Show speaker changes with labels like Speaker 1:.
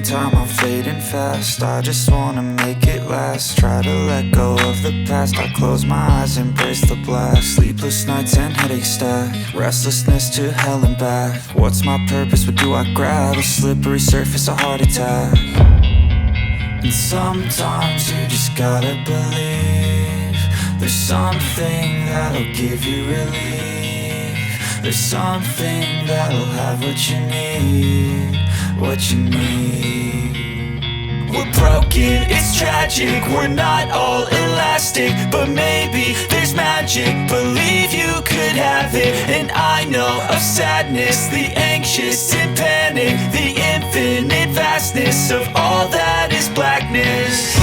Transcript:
Speaker 1: time, I'm fading fast. I just wanna make it last. Try to let go of the past. I close my eyes, embrace the blast. Sleepless nights and headaches stack. Restlessness to hell and back. What's my purpose? What do I grab? A slippery surface, a heart attack. And sometimes you just gotta believe there's something that'll give you relief. There's something that'll have what you need, what you need. We're broken, it's tragic, we're not all elastic, but maybe there's magic. Believe you could have it. And I know of sadness, the anxious and panic, the infinite vastness of all that is blackness.